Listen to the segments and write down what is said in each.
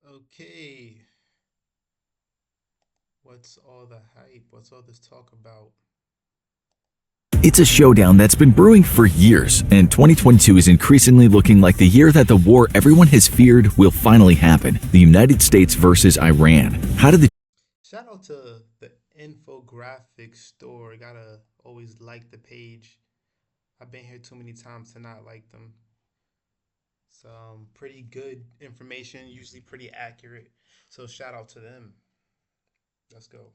Okay, what's all the hype? What's all this talk about? It's a showdown that's been brewing for years, and 2022 is increasingly looking like the year that the war everyone has feared will finally happen. The United States versus Iran. How did the Shout out to the infographic store. Gotta always like the page. I've been here too many times to not like them. Some pretty good information, usually pretty accurate. So shout out to them. Let's go.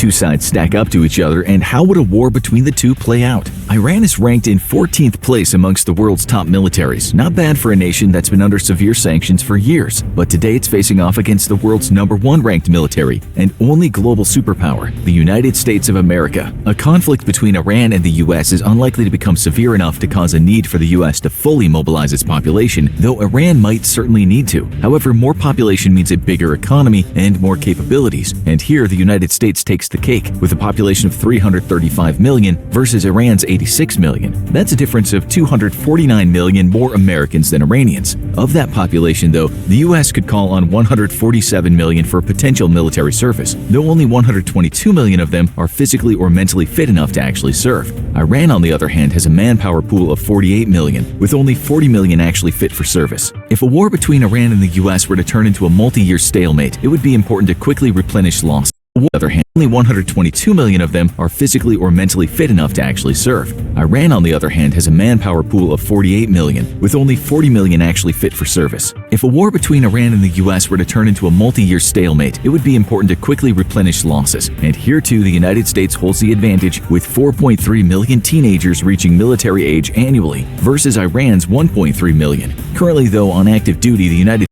two sides stack up to each other, and how would a war between the two play out? Iran is ranked in 14th place amongst the world's top militaries. Not bad for a nation that's been under severe sanctions for years. But today it's facing off against the world's #1 ranked military and only global superpower, the United States of America. A conflict between Iran and the US is unlikely to become severe enough to cause a need for the US to fully mobilize its population, though Iran might certainly need to. However, more population means a bigger economy and more capabilities, and here the United States takes the cake with a population of 335 million versus Iran's 86 million. That's a difference of 249 million more Americans than Iranians. Of that population, though, the US could call on 147 million for potential military service, though only 122 million of them are physically or mentally fit enough to actually serve. Iran, on the other hand, has a manpower pool of 48 million, with only 40 million actually fit for service. If a war between Iran and the US were to turn into a multi-year stalemate, it would be important to quickly replenish losses. On the other hand, only 122 million of them are physically or mentally fit enough to actually serve. Iran, on the other hand, has a manpower pool of 48 million, with only 40 million actually fit for service. If a war between Iran and the US were to turn into a multi-year stalemate, it would be important to quickly replenish losses. And here too, the United States holds the advantage, with 4.3 million teenagers reaching military age annually, versus Iran's 1.3 million. Currently, though, on active duty, the United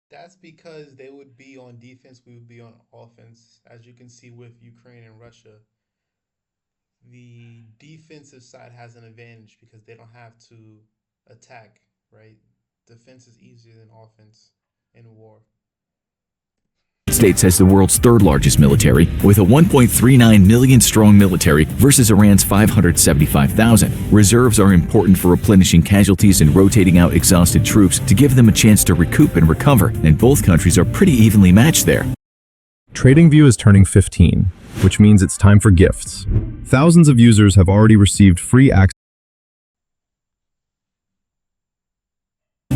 That's because they would be on defense, we would be on offense. As you can see with Ukraine and Russia, the defensive side has an advantage because they don't have to attack, right? Defense is easier than offense in war. States has the world's third largest military, with a 1.39 million strong military versus Iran's 575,000. Reserves are important for replenishing casualties and rotating out exhausted troops to give them a chance to recoup and recover, and both countries are pretty evenly matched there. TradingView is turning 15, which means it's time for gifts. Thousands of users have already received free access.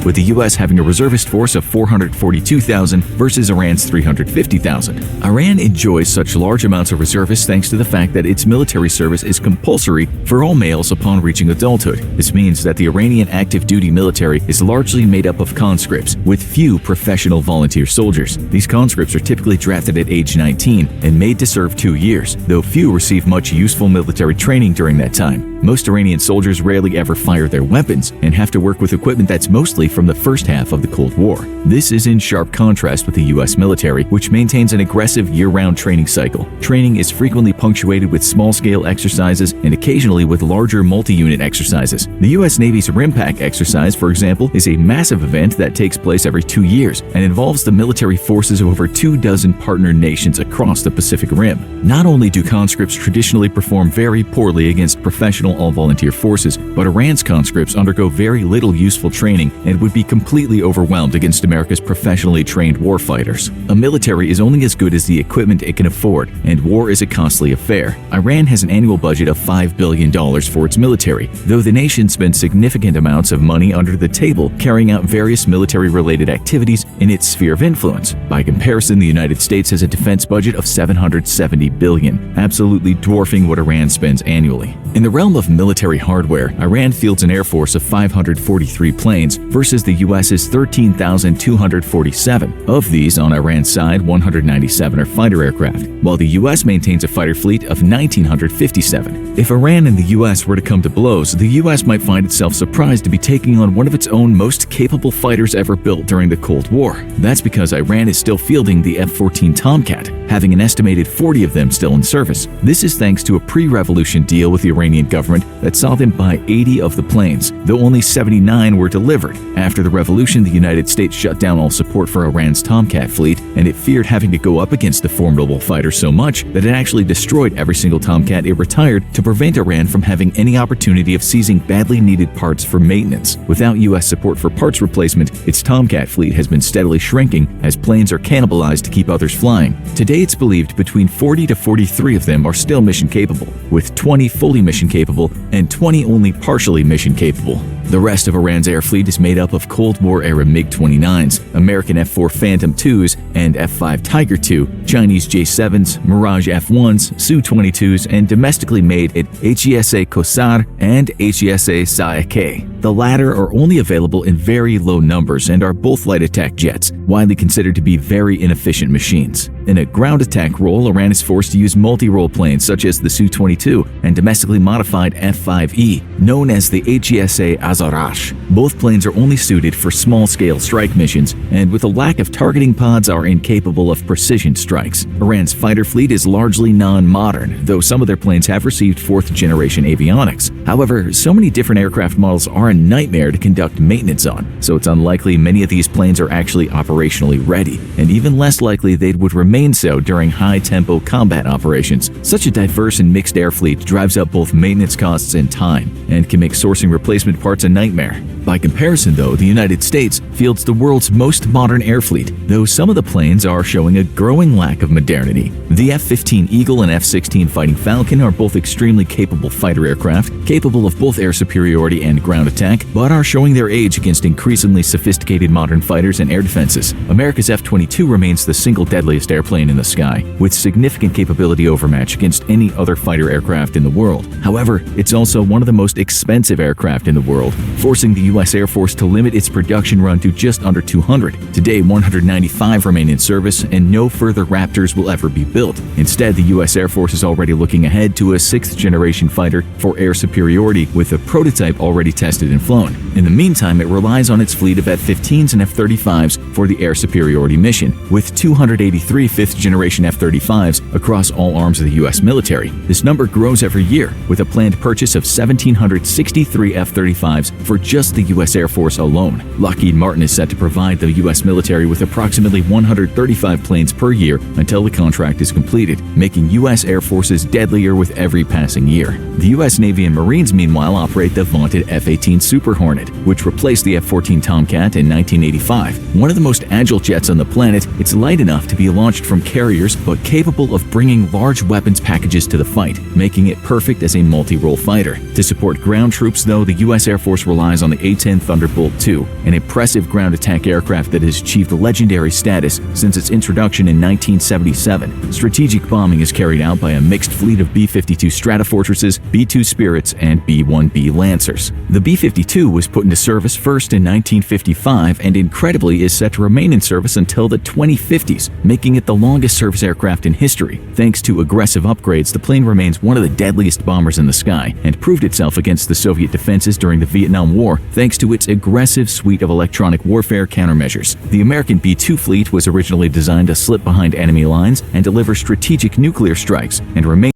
With the US having a reservist force of 442,000 versus Iran's 350,000. Iran enjoys such large amounts of reservists thanks to the fact that its military service is compulsory for all males upon reaching adulthood. This means that the Iranian active duty military is largely made up of conscripts, with few professional volunteer soldiers. These conscripts are typically drafted at age 19 and made to serve 2 years, though few receive much useful military training during that time. Most Iranian soldiers rarely ever fire their weapons and have to work with equipment that's mostly from the first half of the Cold War. This is in sharp contrast with the US military, which maintains an aggressive year-round training cycle. Training is frequently punctuated with small-scale exercises and occasionally with larger multi-unit exercises. The US Navy's RIMPAC exercise, for example, is a massive event that takes place every 2 years and involves the military forces of over 24 partner nations across the Pacific Rim. Not only do conscripts traditionally perform very poorly against professional all-volunteer forces, but Iran's conscripts undergo very little useful training and would be completely overwhelmed against America's professionally trained warfighters. A military is only as good as the equipment it can afford, and war is a costly affair. Iran has an annual budget of $5 billion for its military, though the nation spends significant amounts of money under the table carrying out various military-related activities in its sphere of influence. By comparison, the United States has a defense budget of $770 billion, absolutely dwarfing what Iran spends annually. In the realm of military hardware, Iran fields an air force of 543 planes versus the US's 13,247. Of these, on Iran's side, 197 are fighter aircraft, while the US maintains a fighter fleet of 1,957. If Iran and the US were to come to blows, the US might find itself surprised to be taking on one of its own most capable fighters ever built during the Cold War. That's because Iran is still fielding the F-14 Tomcat, having an estimated 40 of them still in service. This is thanks to a pre-revolution deal with the Iranian government that saw them buy 80 of the planes, though only 79 were delivered. After the revolution, the United States shut down all support for Iran's Tomcat fleet and it feared having to go up against the formidable fighter so much that it actually destroyed every single Tomcat it retired to prevent Iran from having any opportunity of seizing badly needed parts for maintenance. Without U.S. support for parts replacement, its Tomcat fleet has been steadily shrinking as planes are cannibalized to keep others flying. Today, it's believed between 40 to 43 of them are still mission capable, with 20 fully mission capable and 20 only partially mission capable. The rest of Iran's air fleet is made up of Cold War-era MiG-29s, American F-4 Phantom IIs and F-5 Tiger II, Chinese J-7s, Mirage F-1s, Su-22s, and domestically made at HESA Kosar and HESA Saeke. The latter are only available in very low numbers and are both light attack jets, widely considered to be very inefficient machines. In a ground attack role, Iran is forced to use multi-role planes such as the Su-22 and domestically modified F-5E, known as the HESA Azarash. Both planes are only suited for small-scale strike missions, and with a lack of targeting pods are incapable of precision strikes. Iran's fighter fleet is largely non-modern, though some of their planes have received fourth-generation avionics. However, so many different aircraft models are a nightmare to conduct maintenance on, so it's unlikely many of these planes are actually operationally ready, and even less likely they would remain so during high-tempo combat operations. Such a diverse and mixed air fleet drives up both maintenance costs and time, and can make sourcing replacement parts a nightmare. By comparison, though, the United States fields the world's most modern air fleet, though some of the planes are showing a growing lack of modernity. The F-15 Eagle and F-16 Fighting Falcon are both extremely capable fighter aircraft, capable of both air superiority and ground attack, but are showing their age against increasingly sophisticated modern fighters and air defenses. America's F-22 remains the single deadliest airplane in the sky, with significant capability overmatch against any other fighter aircraft in the world. However, it's also one of the most expensive aircraft in the world, forcing the U.S. Air Force to limit its production run to just under 200. Today, 195 remain in service, and no further Raptors will ever be built. Instead, the U.S. Air Force is already looking ahead to a sixth-generation fighter for air superiority, with a prototype already tested and flown. In the meantime, it relies on its fleet of F-15s and F-35s for the air superiority mission, with 283 fifth-generation F-35s across all arms of the U.S. military. This number grows every year, with a planned purchase of 1,763 F-35s for just the U.S. Air Force alone. Lockheed Martin is set to provide the U.S. military with approximately 135 planes per year until the contract is completed, making U.S. Air Forces deadlier with every passing year. The U.S. Navy and Marines, meanwhile, operate the vaunted F-18 Super Hornet, which replaced the F-14 Tomcat in 1985. One of the most agile jets on the planet, it's light enough to be launched from carriers, but capable of bringing large weapons packages to the fight, making it perfect as a multi-role fighter. To support ground troops, though, the U.S. Air Force relies on the A-10 Thunderbolt II, an impressive ground attack aircraft that has achieved legendary status since its introduction in 1977. Strategic bombing is carried out by a mixed fleet of B-52 Stratofortresses, B-2 Spirits, and B-1B Lancers. The B-52 was put into service first in 1955 and incredibly is set to remain in service until the 2050s, making it the longest service aircraft in history. Thanks to aggressive upgrades, the plane remains one of the deadliest bombers in the sky and proved itself against the Soviet defenses during the Vietnam War thanks to its aggressive suite of electronic warfare countermeasures. The American B-2 fleet was originally designed to slip behind enemy lines and deliver strategic nuclear strikes and remain.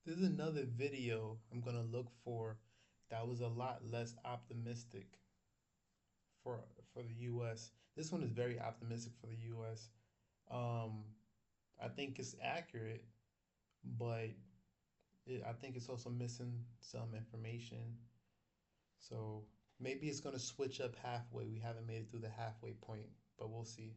This is another video I'm going to look for that was a lot less optimistic for the U.S. This one is very optimistic for the U.S. I think it's accurate, but I think it's also missing some information. So maybe it's going to switch up halfway. We haven't made it through the halfway point, but we'll see.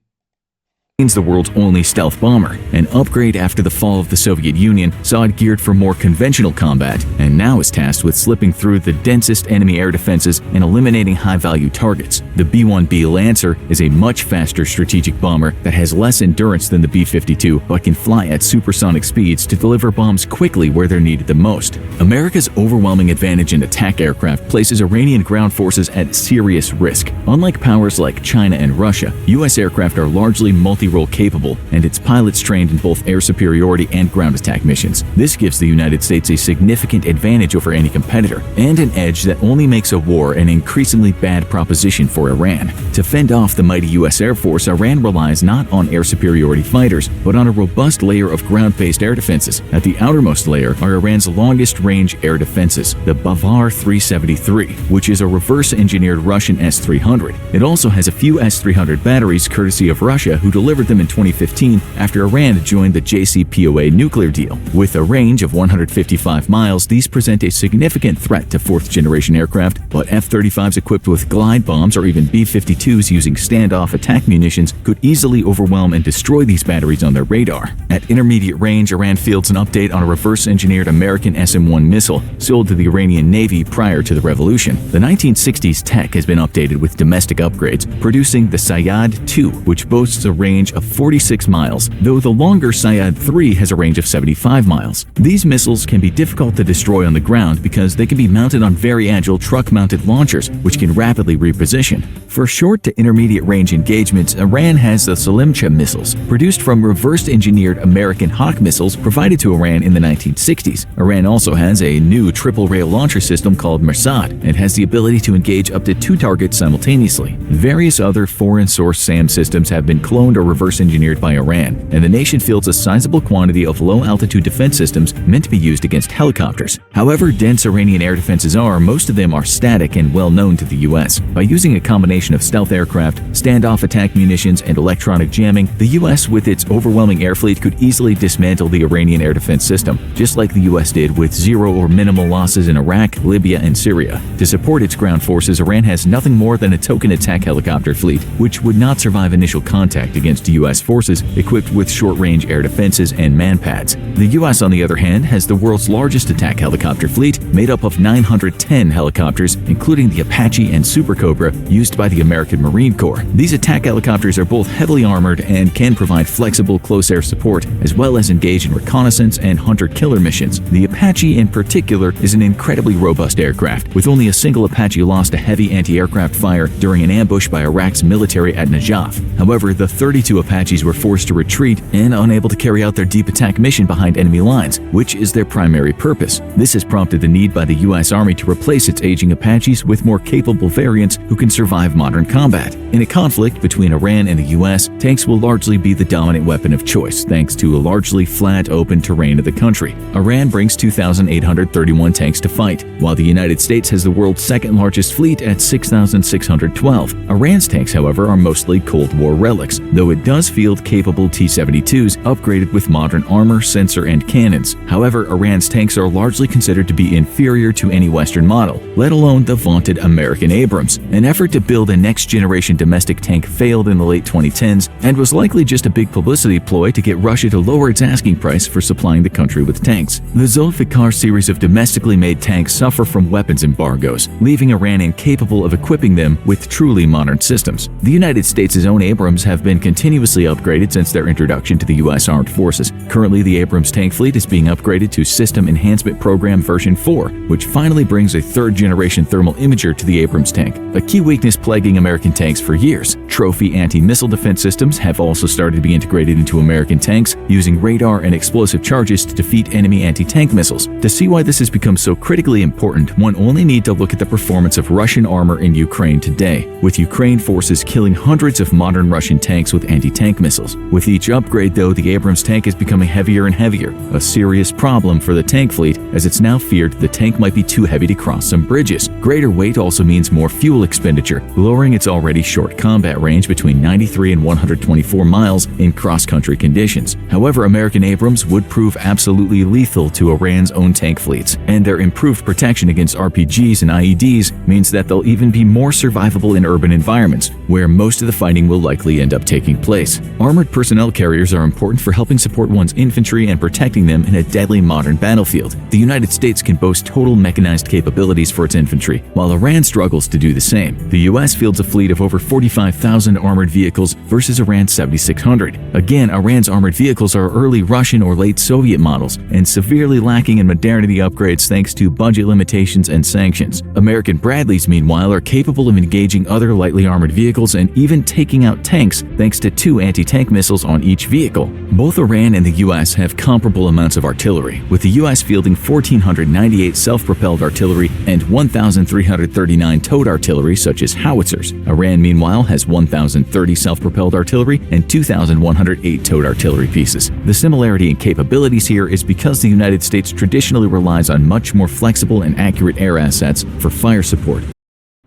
The world's only stealth bomber. An upgrade after the fall of the Soviet Union saw it geared for more conventional combat, and now is tasked with slipping through the densest enemy air defenses and eliminating high-value targets. The B-1B Lancer is a much faster strategic bomber that has less endurance than the B-52, but can fly at supersonic speeds to deliver bombs quickly where they're needed the most. America's overwhelming advantage in attack aircraft places Iranian ground forces at serious risk. Unlike powers like China and Russia, U.S. aircraft are largely multi-role capable, and its pilots trained in both air superiority and ground attack missions. This gives the United States a significant advantage over any competitor, and an edge that only makes a war an increasingly bad proposition for Iran. To fend off the mighty U.S. Air Force, Iran relies not on air superiority fighters, but on a robust layer of ground-based air defenses. At the outermost layer are Iran's longest-range air defenses, the Bavar 373, which is a reverse-engineered Russian S-300. It also has a few S-300 batteries courtesy of Russia, who deliver delivered them in 2015 after Iran joined the JCPOA nuclear deal. With a range of 155 miles, these present a significant threat to fourth-generation aircraft, but F-35s equipped with glide bombs or even B-52s using standoff attack munitions could easily overwhelm and destroy these batteries on their radar. At intermediate range, Iran fields an update on a reverse-engineered American SM-1 missile sold to the Iranian Navy prior to the revolution. The 1960s tech has been updated with domestic upgrades, producing the Sayyad-2, which boasts a range of 46 miles, though the longer Sayyad-3 has a range of 75 miles. These missiles can be difficult to destroy on the ground because they can be mounted on very agile truck-mounted launchers, which can rapidly reposition. For short to intermediate range engagements, Iran has the Salimcha missiles, produced from reverse-engineered American Hawk missiles provided to Iran in the 1960s. Iran also has a new triple-rail launcher system called Mersad and has the ability to engage up to 2 targets simultaneously. Various other foreign-sourced SAM systems have been cloned or reverse-engineered by Iran, and the nation fields a sizable quantity of low-altitude defense systems meant to be used against helicopters. However dense Iranian air defenses are, most of them are static and well known to the U.S. By using a combination of stealth aircraft, standoff attack munitions, and electronic jamming, the U.S. with its overwhelming air fleet could easily dismantle the Iranian air defense system, just like the U.S. did with zero or minimal losses in Iraq, Libya, and Syria. To support its ground forces, Iran has nothing more than a token attack helicopter fleet, which would not survive initial contact against U.S. forces equipped with short-range air defenses and manpads. The U.S., on the other hand, has the world's largest attack helicopter fleet, made up of 910 helicopters, including the Apache and Super Cobra used by the American Marine Corps. These attack helicopters are both heavily armored and can provide flexible close-air support, as well as engage in reconnaissance and hunter-killer missions. The Apache, in particular, is an incredibly robust aircraft, with only a single Apache lost to heavy anti-aircraft fire during an ambush by Iraq's military at Najaf. However, the 32 Apaches were forced to retreat and unable to carry out their deep attack mission behind enemy lines, which is their primary purpose. This has prompted the need by the U.S. Army to replace its aging Apaches with more capable variants who can survive modern combat. In a conflict between Iran and the U.S., tanks will largely be the dominant weapon of choice, thanks to a largely flat, open terrain of the country. Iran brings 2,831 tanks to fight, while the United States has the world's second-largest fleet at 6,612. Iran's tanks, however, are mostly Cold War relics, though it does field capable T-72s upgraded with modern armor, sensor, and cannons. However, Iran's tanks are largely considered to be inferior to any Western model, let alone the vaunted American Abrams. An effort to build a next-generation domestic tank failed in the late 2010s and was likely just a big publicity ploy to get Russia to lower its asking price for supplying the country with tanks. The Zulfikar series of domestically made tanks suffer from weapons embargoes, leaving Iran incapable of equipping them with truly modern systems. The United States' own Abrams have been continuously upgraded since their introduction to the U.S. Armed Forces. Currently, the Abrams tank fleet is being upgraded to System Enhancement Program version 4, which finally brings a third-generation thermal imager to the Abrams tank, a key weakness plaguing American tanks for years. Trophy anti-missile defense systems have also started to be integrated into American tanks, using radar and explosive charges to defeat enemy anti-tank missiles. To see why this has become so critically important, one only need to look at the performance of Russian armor in Ukraine today, with Ukraine forces killing hundreds of modern Russian tanks with anti-tank missiles. With each upgrade, though, the Abrams tank is becoming heavier and heavier, a serious problem for the tank fleet, as it's now feared the tank might be too heavy to cross some bridges. Greater weight also means more fuel expenditure, lowering its already short combat range between 93 and 124 miles in cross-country conditions. However, American Abrams would prove absolutely lethal to Iran's own tank fleets, and their improved protection against RPGs and IEDs means that they'll even be more survivable in urban environments, where most of the fighting will likely end up taking place. Armored personnel carriers are important for helping support one's infantry and protecting them in a deadly modern battlefield. The United States can boast total mechanized capabilities for its infantry, while Iran struggles to do the same. The U.S. fields a fleet of over 45,000 armored vehicles versus Iran's 7,600. Again, Iran's armored vehicles are early Russian or late Soviet models, and severely lacking in modernity upgrades thanks to budget limitations and sanctions. American Bradleys, meanwhile, are capable of engaging other lightly armored vehicles and even taking out tanks thanks to 2 anti-tank missiles on each vehicle. Both Iran and the U.S. have comparable amounts of artillery, with the U.S. fielding 1,498 self-propelled artillery and 1,339 towed artillery such as howitzers. Iran, meanwhile, has 1,030 self-propelled artillery and 2,108 towed artillery pieces. The similarity in capabilities here is because the United States traditionally relies on much more flexible and accurate air assets for fire support.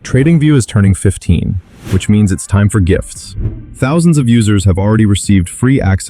TradingView is turning 15, which means it's time for gifts. Thousands of users have already received free access.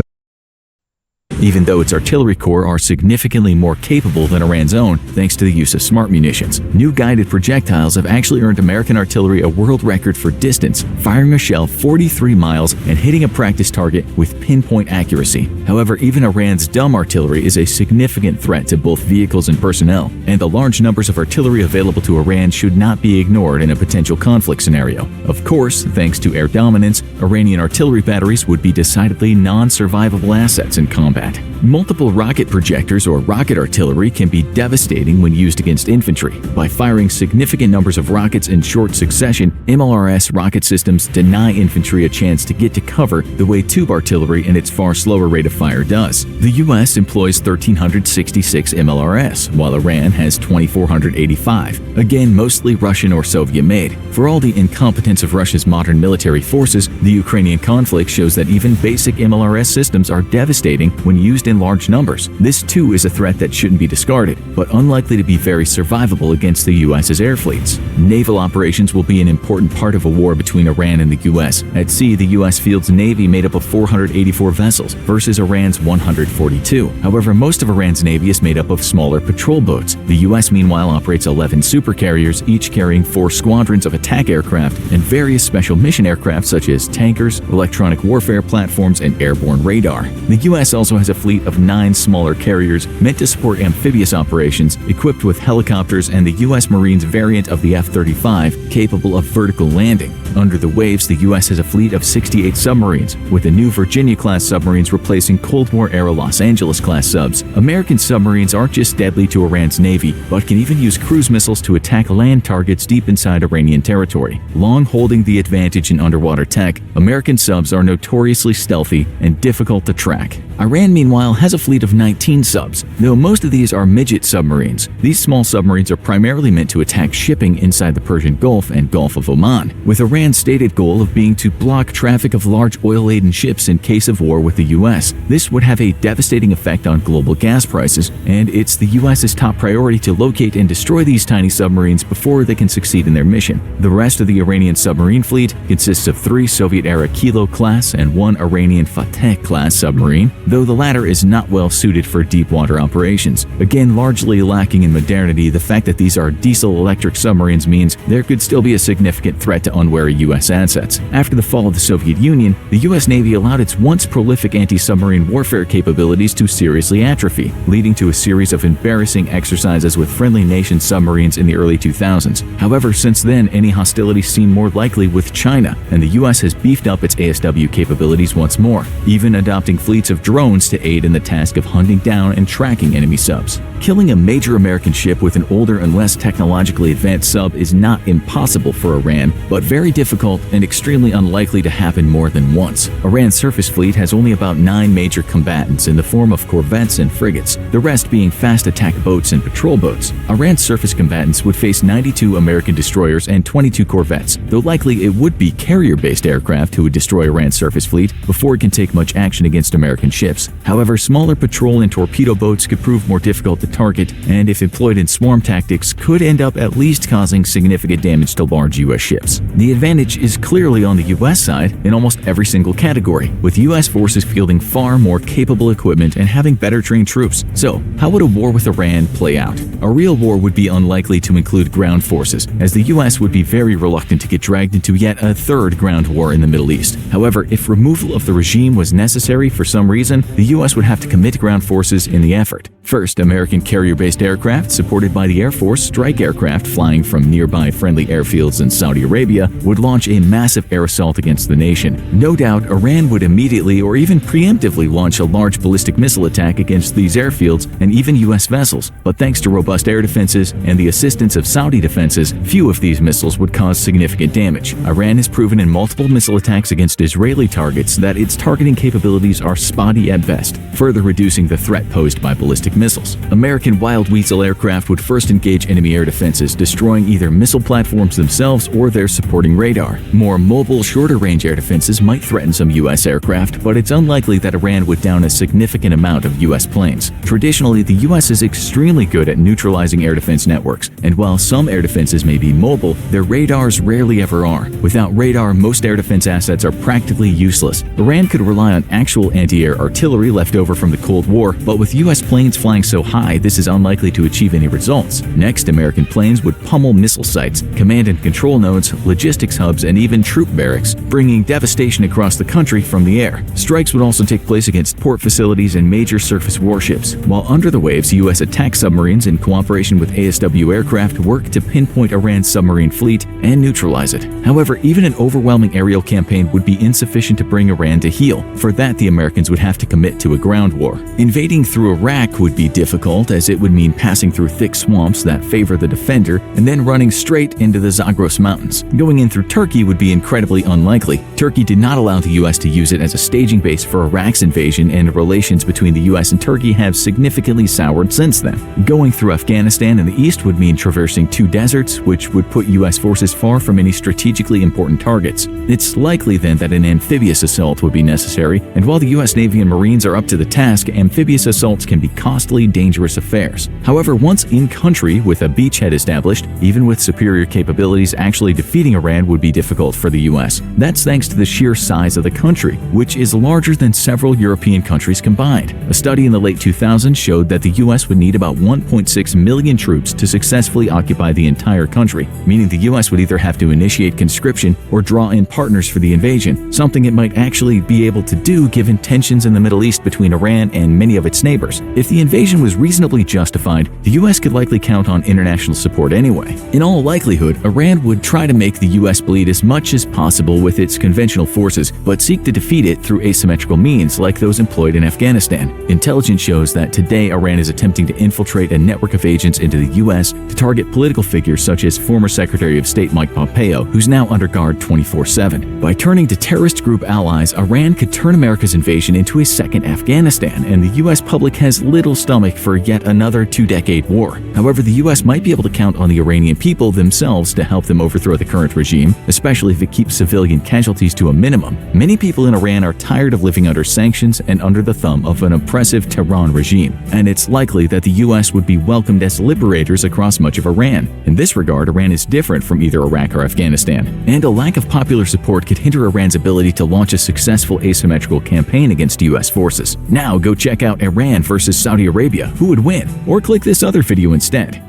Even though its artillery corps are significantly more capable than Iran's own, thanks to the use of smart munitions. New guided projectiles have actually earned American artillery a world record for distance, firing a shell 43 miles and hitting a practice target with pinpoint accuracy. However, even Iran's dumb artillery is a significant threat to both vehicles and personnel, and the large numbers of artillery available to Iran should not be ignored in a potential conflict scenario. Of course, thanks to air dominance, Iranian artillery batteries would be decidedly non-survivable assets in combat. Multiple rocket projectors or rocket artillery can be devastating when used against infantry. By firing significant numbers of rockets in short succession, MLRS rocket systems deny infantry a chance to get to cover the way tube artillery and its far slower rate of fire does. The US employs 1,366 MLRS, while Iran has 2,485, again mostly Russian or Soviet-made. For all the incompetence of Russia's modern military forces, the Ukrainian conflict shows that even basic MLRS systems are devastating when used in large numbers. This too is a threat that shouldn't be discarded, but unlikely to be very survivable against the US's air fleets. Naval operations will be an important part of a war between Iran and the US. At sea, the US fields navy made up of 484 vessels versus Iran's 142. However, most of Iran's navy is made up of smaller patrol boats. The US meanwhile operates 11 supercarriers, each carrying 4 squadrons of attack aircraft and various special mission aircraft such as tankers, electronic warfare platforms, and airborne radar. The US also has a fleet of 9 smaller carriers meant to support amphibious operations, equipped with helicopters and the U.S. Marines variant of the F-35, capable of vertical landing. Under the waves, the U.S. has a fleet of 68 submarines, with the new Virginia-class submarines replacing Cold War-era Los Angeles-class subs. American submarines aren't just deadly to Iran's navy, but can even use cruise missiles to attack land targets deep inside Iranian territory. Long holding the advantage in underwater tech, American subs are notoriously stealthy and difficult to track. Iran, meanwhile, has a fleet of 19 subs, though most of these are midget submarines. These small submarines are primarily meant to attack shipping inside the Persian Gulf and Gulf of Oman, with Iran's stated goal of being to block traffic of large oil-laden ships in case of war with the US. This would have a devastating effect on global gas prices, and it's the US's top priority to locate and destroy these tiny submarines before they can succeed in their mission. The rest of the Iranian submarine fleet consists of 3 Soviet-era Kilo-class and 1 Iranian Fateh-class submarine, though the latter is not well suited for deep-water operations. Again, largely lacking in modernity, the fact that these are diesel-electric submarines means there could still be a significant threat to unwary U.S. assets. After the fall of the Soviet Union, the U.S. Navy allowed its once prolific anti-submarine warfare capabilities to seriously atrophy, leading to a series of embarrassing exercises with friendly nation submarines in the early 2000s. However, since then, any hostilities seem more likely with China, and the U.S. has beefed up its ASW capabilities once more, even adopting fleets of drones to aid in the task of hunting down and tracking enemy subs. Killing a major American ship with an older and less technologically advanced sub is not impossible for Iran, but very difficult and extremely unlikely to happen more than once. Iran's surface fleet has only about 9 major combatants in the form of corvettes and frigates, the rest being fast attack boats and patrol boats. Iran's surface combatants would face 92 American destroyers and 22 corvettes, though likely it would be carrier-based aircraft who would destroy Iran's surface fleet before it can take much action against American ships. However, smaller patrol and torpedo boats could prove more difficult to target, and if employed in swarm tactics, could end up at least causing significant damage to large U.S. ships. The advantage is clearly on the U.S. side in almost every single category, with U.S. forces fielding far more capable equipment and having better trained troops. So, how would a war with Iran play out? A real war would be unlikely to include ground forces, as the U.S. would be very reluctant to get dragged into yet a third ground war in the Middle East. However, if removal of the regime was necessary for some reason, the U.S. would have to commit ground forces in the effort. First, American carrier-based aircraft, supported by the Air Force strike aircraft flying from nearby friendly airfields in Saudi Arabia, would launch a massive air assault against the nation. No doubt, Iran would immediately or even preemptively launch a large ballistic missile attack against these airfields and even U.S. vessels, but thanks to robust air defenses and the assistance of Saudi defenses, few of these missiles would cause significant damage. Iran has proven in multiple missile attacks against Israeli targets that its targeting capabilities are spotty spotty at best, further reducing the threat posed by ballistic missiles. American Wild Weasel aircraft would first engage enemy air defenses, destroying either missile platforms themselves or their supporting radar. More mobile, shorter-range air defenses might threaten some U.S. aircraft, but it's unlikely that Iran would down a significant amount of U.S. planes. Traditionally, the U.S. is extremely good at neutralizing air defense networks, and while some air defenses may be mobile, their radars rarely ever are. Without radar, most air defense assets are practically useless. Iran could rely on actual anti-air artillery left over from the Cold War, but with U.S. planes flying so high, this is unlikely to achieve any results. Next, American planes would pummel missile sites, command and control nodes, logistics hubs, and even troop barracks, bringing devastation across the country from the air. Strikes would also take place against port facilities and major surface warships, while under the waves, U.S. attack submarines in cooperation with ASW aircraft work to pinpoint Iran's submarine fleet and neutralize it. However, even an overwhelming aerial campaign would be insufficient to bring Iran to heel. For that, the Americans would have to commit to a ground war. Invading through Iraq would be difficult, as it would mean passing through thick swamps that favor the defender and then running straight into the Zagros Mountains. Going in through Turkey would be incredibly unlikely. Turkey did not allow the U.S. to use it as a staging base for Iraq's invasion, and relations between the U.S. and Turkey have significantly soured since then. Going through Afghanistan in the east would mean traversing two deserts, which would put U.S. forces far from any strategically important targets. It's likely then that an amphibious assault would be necessary, and while the U.S. Navy and Marines are up to the task, amphibious assaults can be costly, dangerous affairs. However, once in country with a beachhead established, even with superior capabilities, actually defeating Iran would be difficult for the U.S. That's thanks to the sheer size of the country, which is larger than several European countries combined. A study in the late 2000s showed that the U.S. would need about 1.6 million troops to successfully occupy the entire country, meaning the U.S. would either have to initiate conscription or draw in partners for the invasion, something it might actually be able to do given tensions in the Middle East between Iran and many of its neighbors. If the invasion was reasonably justified, the U.S. could likely count on international support anyway. In all likelihood, Iran would try to make the U.S. bleed as much as possible with its conventional forces, but seek to defeat it through asymmetrical means like those employed in Afghanistan. Intelligence shows that today Iran is attempting to infiltrate a network of agents into the U.S. to target political figures such as former Secretary of State Mike Pompeo, who's now under guard 24/7. By turning to terrorist group allies, Iran could turn America's invasion into a second Afghanistan, and the U.S. public has little stomach for yet another two-decade war. However, the U.S. might be able to count on the Iranian people themselves to help them overthrow the current regime, especially if it keeps civilian casualties to a minimum. Many people in Iran are tired of living under sanctions and under the thumb of an oppressive Tehran regime, and it's likely that the U.S. would be welcomed as liberators across much of Iran. In this regard, Iran is different from either Iraq or Afghanistan, and a lack of popular support could hinder Iran's ability to launch a successful asymmetrical campaign against U.S. forces. Now go check out Iran versus Saudi Arabia. Who would win? Or click this other video instead.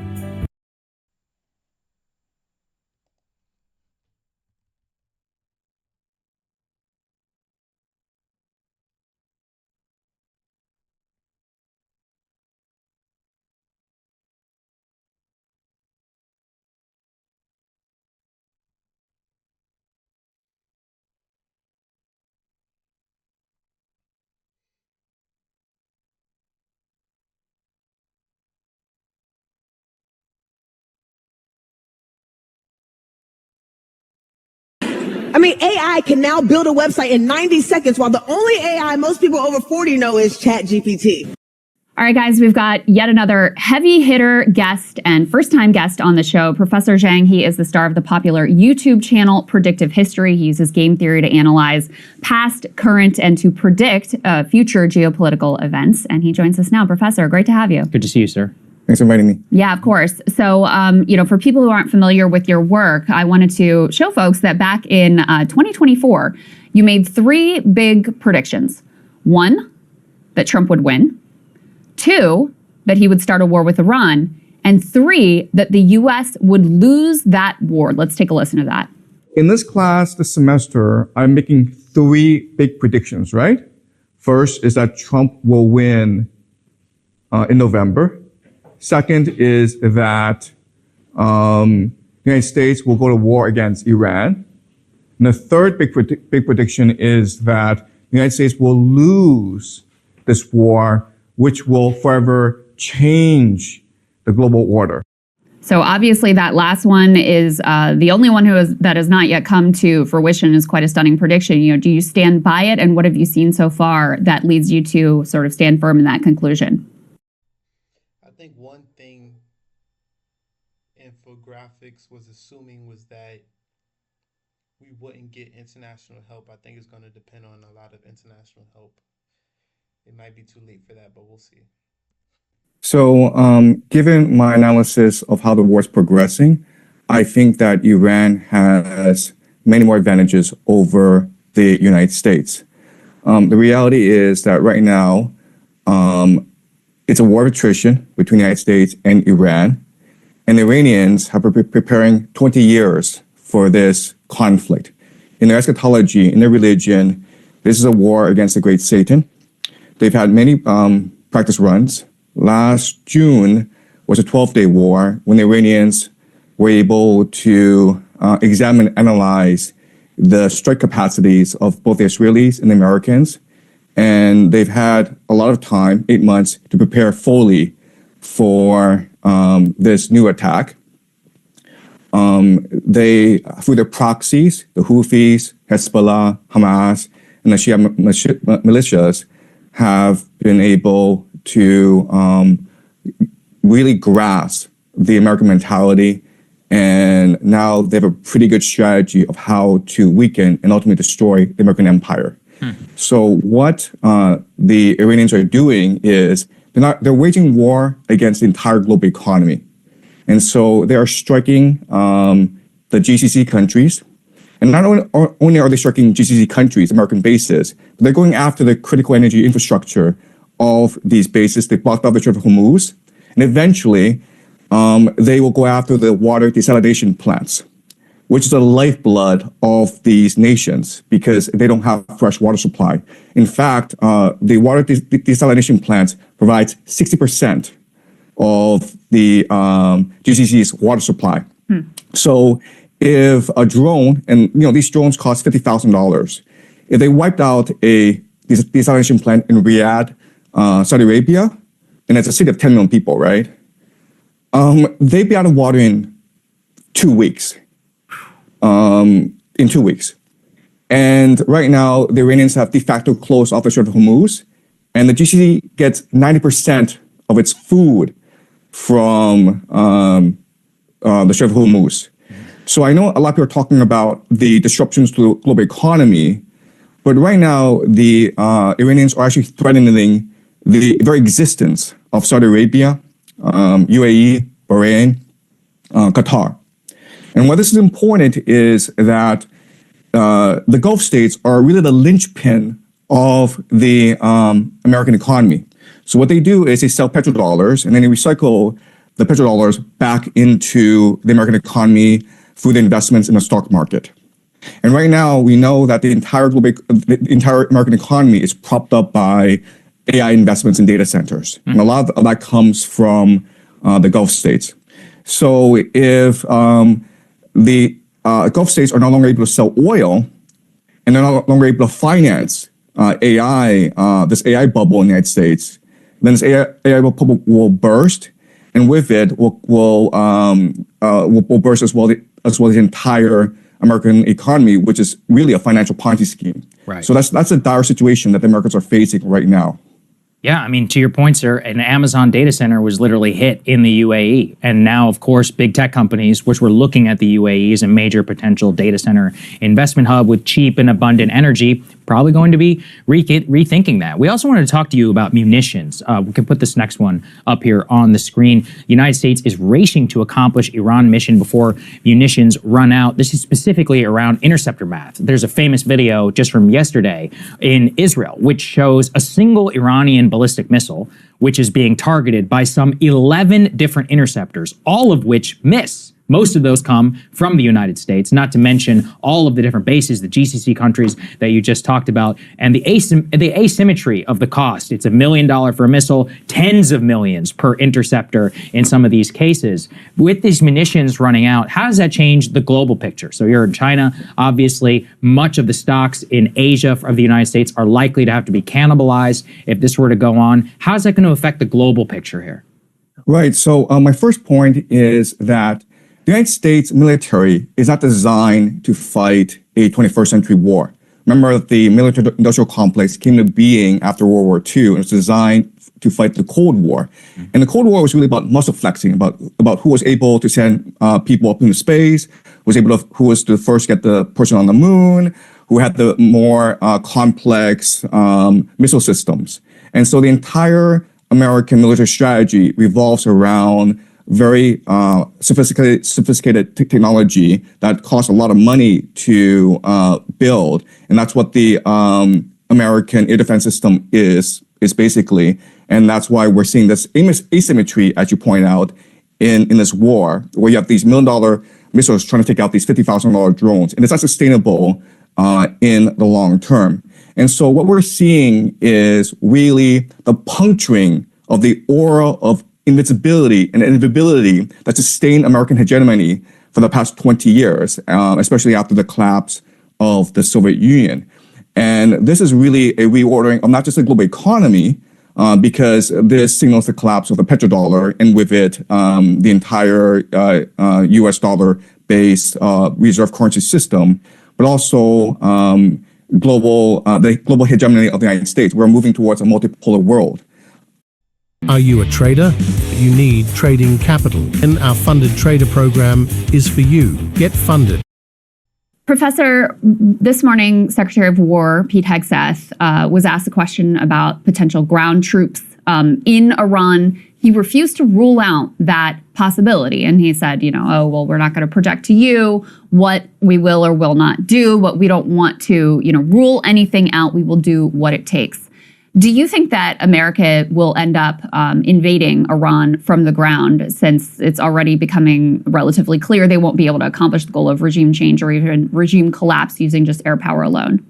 I mean, AI can now build a website in 90 seconds, while the only AI most people over 40 know is ChatGPT. All right, guys, we've got yet another heavy hitter guest and first-time guest on the show. Professor Zhang, he is the star of the popular YouTube channel Predictive History. He uses game theory to analyze past, current, and to predict future geopolitical events. And he joins us now. Professor, great to have you. Good to see you, sir. Thanks for inviting me. Yeah, of course. So, for people who aren't familiar with your work, I wanted to show folks that back in 2024, you made three big predictions. One, that Trump would win. Two, that he would start a war with Iran. And three, that the U.S. would lose that war. Let's take a listen to that. In this class this semester, I'm making three big predictions, right? First is that Trump will win in November. Second is that the United States will go to war against Iran. And the third big prediction is that the United States will lose this war, which will forever change the global order. So obviously that last one is the only one that has not yet come to fruition is quite a stunning prediction. Do you stand by it, and what have you seen so far that leads you to sort of stand firm in that conclusion? I think one thing infographics was assuming was that we wouldn't get international help. I think it's going to depend on a lot of international help. It might be too late for that, but we'll see. So, given my analysis of how the war is progressing, I think that Iran has many more advantages over the United States. The reality is that right now, it's a war of attrition between the United States and Iran, and the Iranians have been preparing 20 years for this conflict. In their eschatology, in their religion, this is a war against the great Satan. They've had many practice runs. Last June was a 12-day war when the Iranians were able to examine and analyze the strike capacities of both the Israelis and the Americans. And they've had a lot of time, 8 months, to prepare fully for this new attack. They, through their proxies, the Houthis, Hezbollah, Hamas, and the Shia militias, have been able to really grasp the American mentality, and now they have a pretty good strategy of how to weaken and ultimately destroy the American empire. So what the Iranians are doing is they're waging war against the entire global economy. And so they are striking the GCC countries. And not only are they striking GCC countries, American bases, but they're going after the critical energy infrastructure of these bases. They blocked out the Strait of Hormuz. And eventually, they will go after the water desalination plants, which is the lifeblood of these nations because they don't have fresh water supply. In fact, the water desalination plants provide 60% of the GCC's water supply. So if a drone, and these drones cost $50,000, if they wiped out a desalination plant in Riyadh, Saudi Arabia, and it's a city of 10 million people, right? They'd be out of water in 2 weeks. In 2 weeks. And right now, the Iranians have de facto closed off the Strait of Hormuz, and the GCC gets 90% of its food from the Strait of Hormuz. So I know a lot of people are talking about the disruptions to the global economy, but right now, the Iranians are actually threatening the very existence of Saudi Arabia, UAE, Bahrain, Qatar. And why this is important is that the Gulf states are really the linchpin of the American economy. So what they do is they sell petrodollars and then they recycle the petrodollars back into the American economy through the investments in the stock market. And right now, we know that the entire American economy is propped up by AI investments in data centers. And a lot of that comes from the Gulf states. So if the Gulf states are no longer able to sell oil, and they're no longer able to finance AI, this AI bubble in the United States, then this AI bubble will burst, and with it will burst as well as the entire American economy, which is really a financial Ponzi scheme. Right. So that's a dire situation that the Americans are facing right now. Yeah, I mean, to your point, sir, an Amazon data center was literally hit in the UAE. And now, of course, big tech companies, which were looking at the UAE as a major potential data center investment hub with cheap and abundant energy, probably going to be rethinking that. We also wanted to talk to you about munitions. We can put this next one up here on the screen. The United States is racing to accomplish Iran mission before munitions run out. This is specifically around interceptor math. There's a famous video just from yesterday in Israel, which shows a single Iranian ballistic missile, which is being targeted by some 11 different interceptors, all of which miss. Most of those come from the United States, not to mention all of the different bases, the GCC countries that you just talked about, and the asymmetry of the cost. It's $1 million for a missile, tens of millions per interceptor in some of these cases. With these munitions running out, how does that change the global picture? So you're in China, obviously, much of the stocks in Asia of the United States are likely to have to be cannibalized if this were to go on. How's that going to affect the global picture here? Right. So my first point is that the United States military is not designed to fight a 21st century war. Remember, the military-industrial complex came to being after World War II, and it was designed to fight the Cold War. And the Cold War was really about muscle flexing, about who was able to send people up into space, who was the first to get the person on the moon, who had the more complex missile systems. And so the entire American military strategy revolves around very sophisticated technology that costs a lot of money to build. And that's what the American air defense system is basically. And that's why we're seeing this asymmetry, as you point out, in this war, where you have these $1 million missiles trying to take out these $50,000 drones. And it's not sustainable in the long term. And so what we're seeing is really the puncturing of the aura of invincibility and inevitability that sustained American hegemony for the past 20 years, especially after the collapse of the Soviet Union. And this is really a reordering of not just the global economy, because this signals the collapse of the petrodollar, and with it, the entire US dollar-based reserve currency system, but also the global hegemony of the United States. We're moving towards a multipolar world. Are you a trader? You need trading capital. And our funded trader program is for you. Get funded. Professor, this morning, Secretary of War Pete Hegseth was asked a question about potential ground troops in Iran. He refused to rule out that possibility. And he said, we're not going to project to you what we will or will not do, but we don't want to, rule anything out. We will do what it takes. Do you think that America will end up invading Iran from the ground, since it's already becoming relatively clear they won't be able to accomplish the goal of regime change or even regime collapse using just air power alone?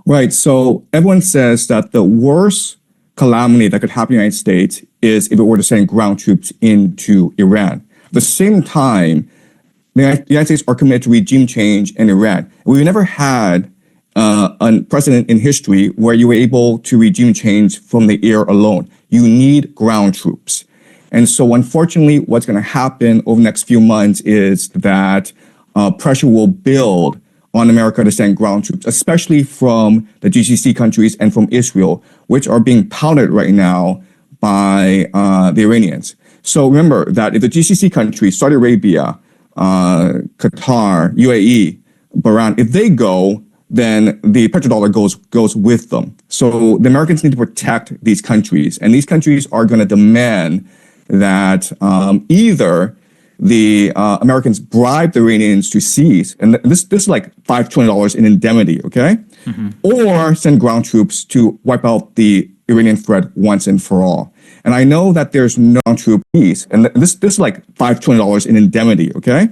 Right. So everyone says that the worst calamity that could happen in the United States is if it were to send ground troops into Iran. At the same time, the United States are committed to regime change in Iran. We've never had a precedent in history where you were able to regime change from the air alone. You need ground troops. And so unfortunately, what's going to happen over the next few months is that pressure will build on America to send ground troops, especially from the GCC countries and from Israel, which are being touted right now by the Iranians. So remember that if the GCC countries, Saudi Arabia, Qatar, UAE, Bahrain, if they go, then the petrodollar goes with them. So the Americans need to protect these countries, and these countries are going to demand that either the Americans bribe the Iranians to cease, and this is like $5 trillion in indemnity, okay? Or send ground troops to wipe out the Iranian threat once and for all. And I know that there's no ground troop peace, and this is like $5 trillion in indemnity, okay?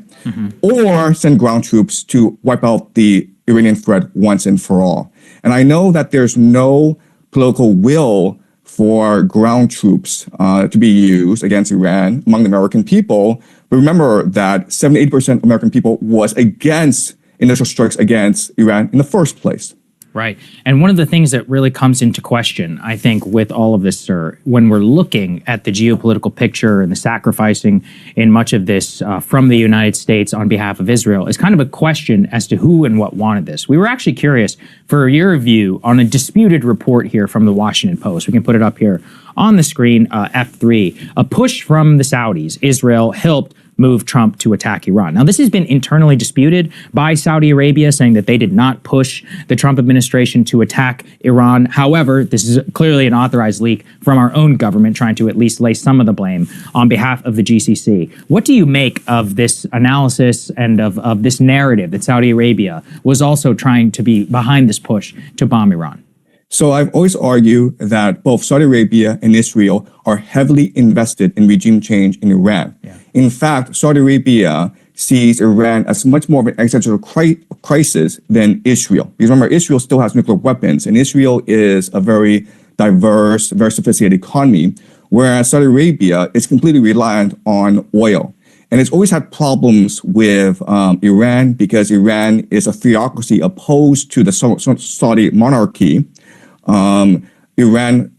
Or send ground troops to wipe out the Iranian threat once and for all. And I know that there's no political will for ground troops to be used against Iran among the American people. But remember that 78% of American people was against initial strikes against Iran in the first place. Right. And one of the things that really comes into question, I think, with all of this, sir, when we're looking at the geopolitical picture and the sacrificing in much of this from the United States on behalf of Israel, is kind of a question as to who and what wanted this. We were actually curious for your view on a disputed report here from the Washington Post. We can put it up here on the screen, F3. A push from the Saudis. Israel helped move Trump to attack Iran. Now, this has been internally disputed by Saudi Arabia, saying that they did not push the Trump administration to attack Iran. However, this is clearly an authorized leak from our own government, trying to at least lay some of the blame on behalf of the GCC. What do you make of this analysis and of this narrative that Saudi Arabia was also trying to be behind this push to bomb Iran? So I've always argued that both Saudi Arabia and Israel are heavily invested in regime change in Iran. In fact, Saudi Arabia sees Iran as much more of an existential crisis than Israel. Because remember, Israel still has nuclear weapons, and Israel is a very diverse, very sophisticated economy, whereas Saudi Arabia is completely reliant on oil. And it's always had problems with Iran because Iran is a theocracy opposed to the Saudi monarchy. Iran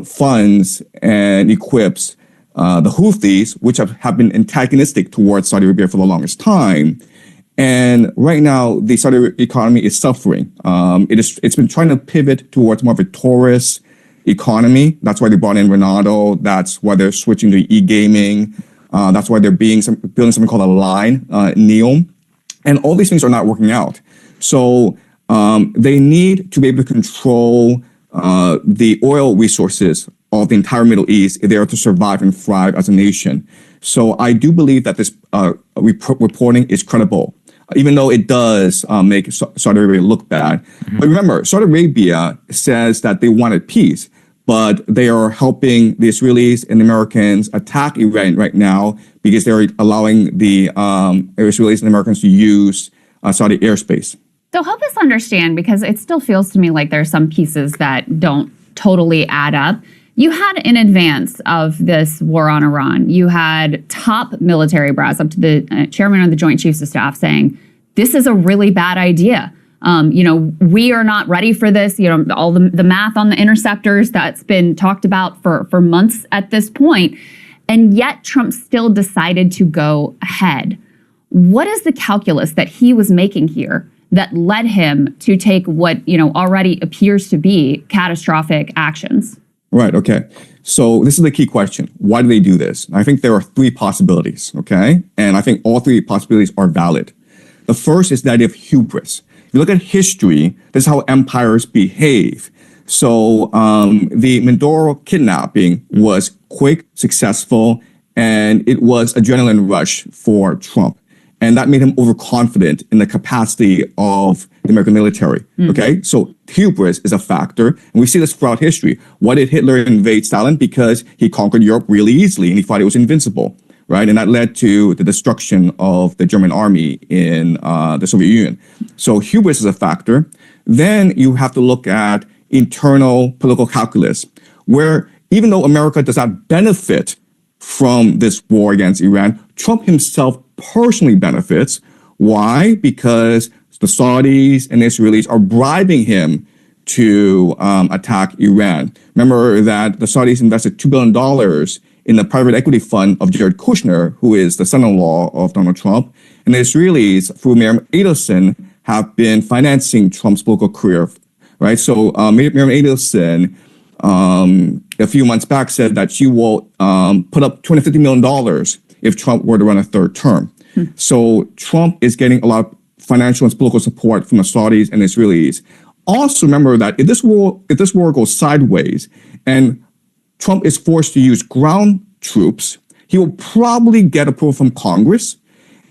funds and equips the Houthis, which have been antagonistic towards Saudi Arabia for the longest time. And right now, the Saudi economy is suffering. It's been trying to pivot towards more of a tourist economy. That's why they brought in Ronaldo. That's why they're switching to e-gaming. That's why they're building something called a line, NEOM. And all these things are not working out. So they need to be able to control the oil resources of the entire Middle East if they are to survive and thrive as a nation. So I do believe that this reporting is credible, even though it does make Saudi Arabia look bad. But remember, Saudi Arabia says that they wanted peace, but they are helping the Israelis and the Americans attack Iran right now because they're allowing the Israelis and Americans to use Saudi airspace. So help us understand, because it still feels to me like there's some pieces that don't totally add up. You had, in advance of this war on Iran, you had top military brass up to the chairman of the Joint Chiefs of Staff saying, this is a really bad idea. We are not ready for this. All the math on the interceptors that's been talked about for months at this point. And yet Trump still decided to go ahead. What is the calculus that he was making here that led him to take what, already appears to be catastrophic actions? Right. Okay. So this is the key question. Why do they do this? I think there are three possibilities. Okay. And I think all three possibilities are valid. The first is the idea of hubris. If you look at history, this is how empires behave. So the Mindoro kidnapping was quick, successful, and it was adrenaline rush for Trump. And that made him overconfident in the capacity of the American military. Okay, so hubris is a factor, and we see this throughout history. Why did Hitler invade Stalin? Because he conquered Europe really easily, and he thought it was invincible, right? And that led to the destruction of the German army in the Soviet Union. So hubris is a factor. Then you have to look at internal political calculus, where even though America does not benefit from this war against Iran, Trump himself personally benefits. Why? Because the Saudis and the Israelis are bribing him to attack Iran. Remember that the Saudis invested $2 billion in the private equity fund of Jared Kushner, who is the son-in-law of Donald Trump. And the Israelis, through Miriam Adelson, have been financing Trump's political career, right? So Miriam Adelson, a few months back, said that she will put up $250 million if Trump were to run a third term. So Trump is getting a lot of financial and political support from the Saudis and Israelis. Also remember that if this war goes sideways and Trump is forced to use ground troops, he will probably get approval from Congress,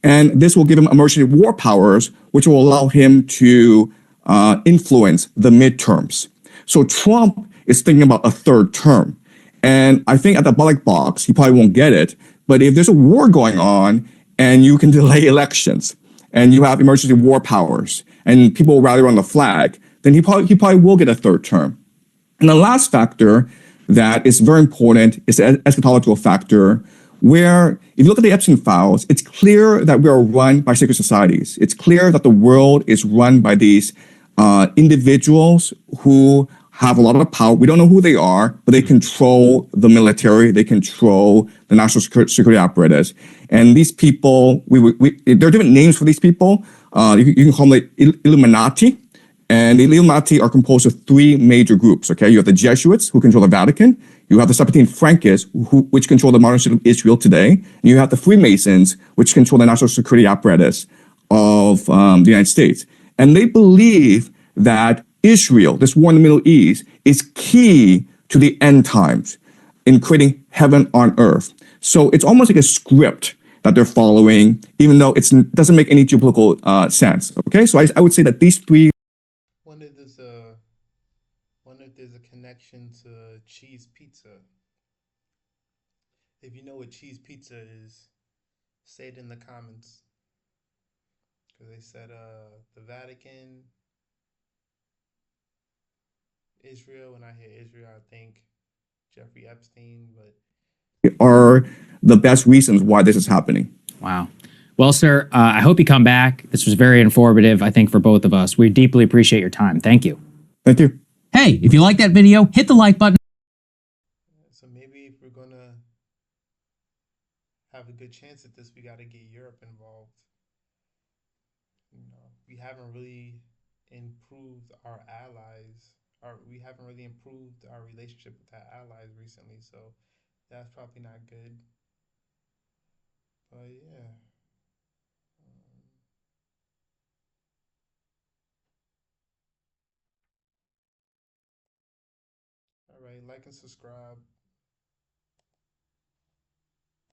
and this will give him emergency war powers, which will allow him to influence the midterms. So Trump is thinking about a third term. And I think at the ballot box, he probably won't get it. But if there's a war going on and you can delay elections and you have emergency war powers and people rally around the flag, then he probably will get a third term. And the last factor that is very important is the eschatological factor, where if you look at the Epstein files, it's clear that we are run by secret societies. It's clear that the world is run by these individuals who have a lot of power. We don't know who they are, but they control the military. They control the national security apparatus. And these people, there are different names for these people. You can call them the Illuminati. And the Illuminati are composed of three major groups, okay? You have the Jesuits, who control the Vatican. You have the Septine Frankists, which control the modern state of Israel today. And you have the Freemasons, which control the national security apparatus of the United States. And they believe that Israel, this war in the Middle East, is key to the end times in creating heaven on earth. So it's almost like a script that they're following, even though it doesn't make any geopolitical sense. Okay, so I would say that these three. Wonder if there's a connection to cheese pizza. If you know what cheese pizza is, say it in the comments. Because they said the Vatican, Israel. When I hear Israel, I think Jeffrey Epstein, but are the best reasons why this is happening. Wow. Well, sir, I hope you come back. This was very informative, I think, for both of us. We deeply appreciate your time. Thank you. Thank you. Hey, if you like that video, hit the like button. So maybe if we're gonna have a good chance at this, we got to get Europe involved. We haven't really improved our allies. We haven't really improved our relationship with our allies recently, so that's probably not good. But yeah. Um, all right, like and subscribe.